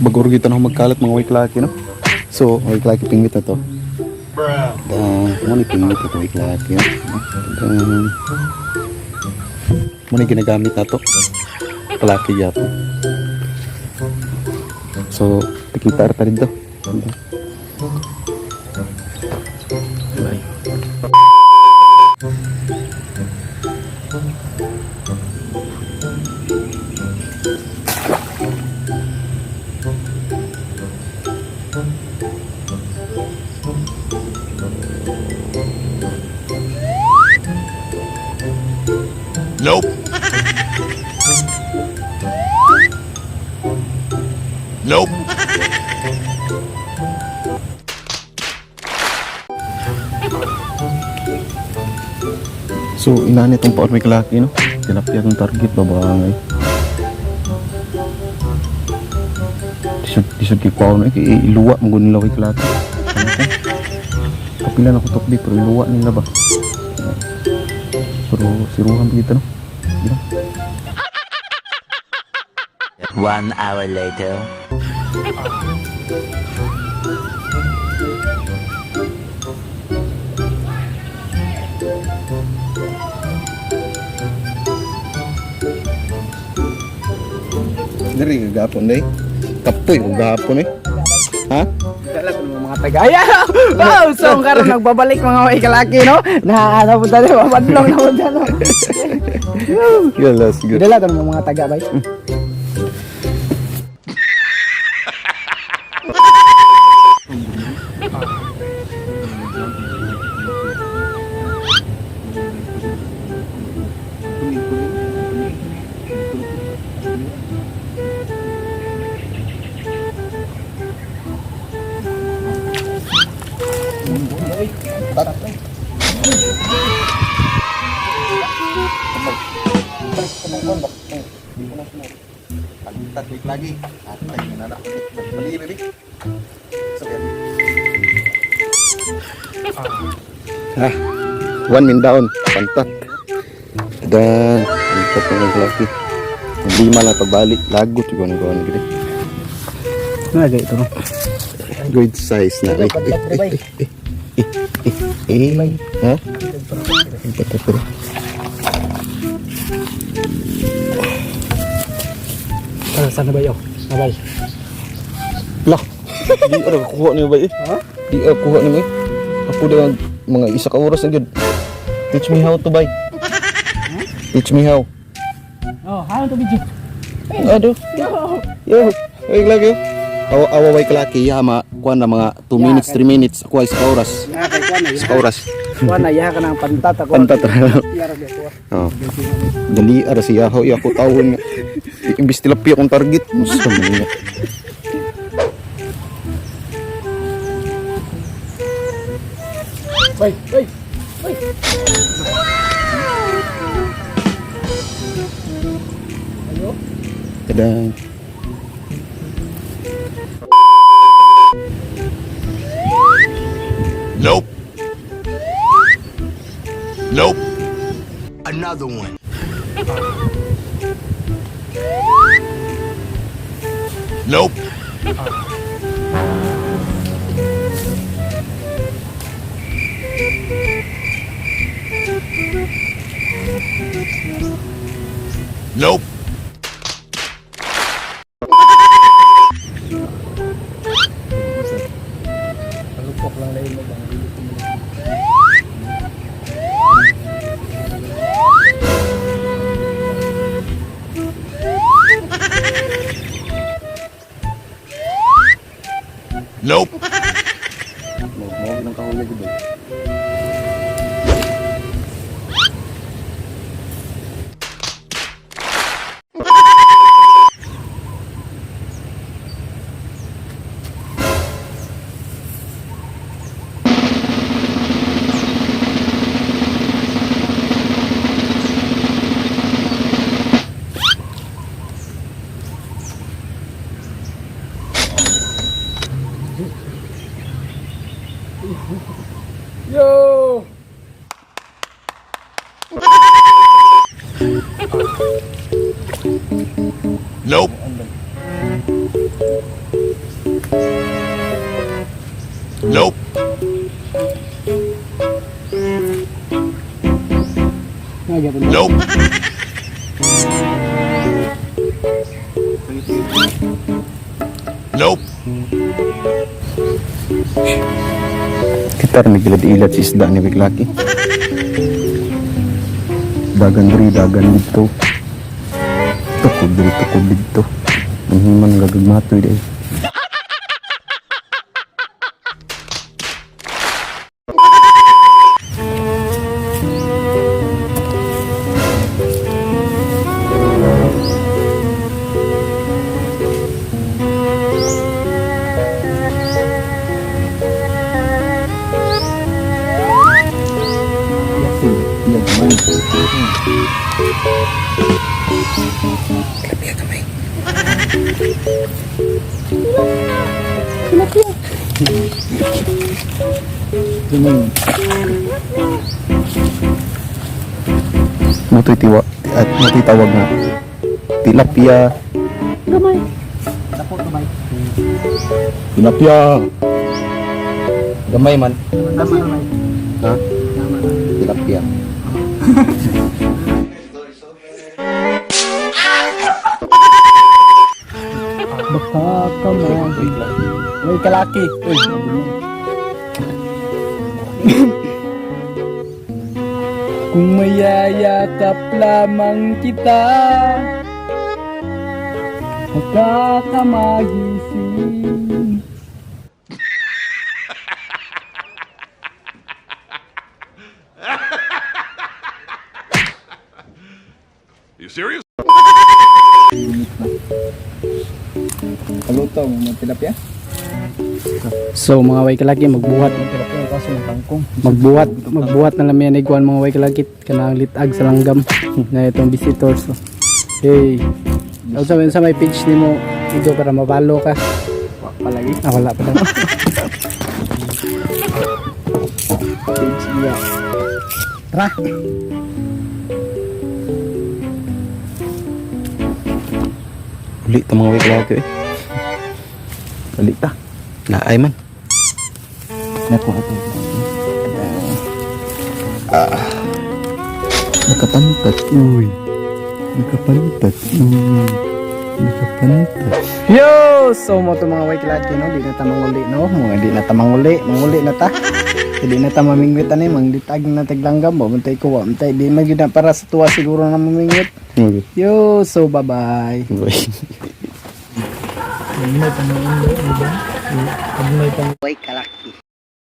Bagor kita na magkalat mga wiklaki, no? So, wiklaki pingit na to. Dan, ano pingit na to wiklaki, no? Dan, ano ginagamit na to? Kalaki yato. So, tikita rin dito. Nope. Nope. So, inani itong paon may kalaki, no? Tilapia itong target, babangay. Disod kay paon, iluwa mong nila may kalaki. Kapilan ako tokbi, pero iluwa nila ba? Pero siruhan begitu, no? Ya. 1 hour later. Dari gagapon deh. Kapoy gagapon eh. Ha? Dala ko ng mga taga. Ayan! Wow! So, karon nagbabalik mga ikalaki, no? Na, ano po tayo, mapadlong na po tayo, no? Yeah, that's good. Dala ko ng mga taga, bay. Tarik lagi. Atay na na. Bali baby. Sakit. Ah. 1 min down. Pantat. Dan pantat ng laki. Lima lang pagbalik. Lagot yung gawin gini. Naga ito, no? Good size na. Ha? Pero. Sana ba yun? Nabay. Lah. Di ada kuha niyo ba eh? Ha? Di kuha niyo eh. Ako dengan mga isa ka oras na gyud. Teach me how to buy. Teach me how. Oh, how to be Jeep? Aduh. Yo. Ay lagi. Awa way kalaki yama kuan na mga 2 minutes 3 minutes ako ay sa oras. Sa oras. Kuha na, yaha ka ng pantat ako. Pantat ra. Yara ka ko. Oh. Dali ara siya ho ako tawon nga. Imbis tilapia akong target. Musta man niya. Bay, bay, bay. Ayo. Kadang Nope. Nope. Another one. Nope. Nope. Palupok lang lain mo bang. Nope. mau ng kahulay gud. Nope. Nope. Nope. Kita rin nagilad-ilad si isda ni Biglaki. Dagan diri, dagan dito. Tukod diri, tukod dito. Ang himan gagagmatoy dahil. Mutoy tiwa at mutoy tawag nga tilapia. Gamay. Dako gamay. Tilapia. Gamay man. Gamay gamay. Ha? Tilapia. Baka ka mo. Uy, kalaki. Uy. Kung mayayakap lamang kita, magkakamagising. You serious? Paluto mo ng tilapia? So mga way kalaki magbuhat ng tilapia kaso ng kangkong. Magbuhat na lang yan iguan mga way kalaki kanang litag sa langgam na itong visitors. So. Hey. Also sa may page ni mo ito para mabalo ka. Palagi? Wala pa lang. Page niya. Tara. Uli ta mga wiklaki eh. Uli ta. Laay man. Naku ato. Nakapantat. Uy. Nakapantat. Nakapantat. Yo! So mo to mga white lad no, di na ta manguli no, mga di na ta manguli na ta. Di na ta mamingwit ani, manglitag na taglanggam mo, mantay ko wa, mantay di man gyud na para sa tuwa siguro na mamingwit. Okay. Yo, so bye-bye. Uy. White kalaki.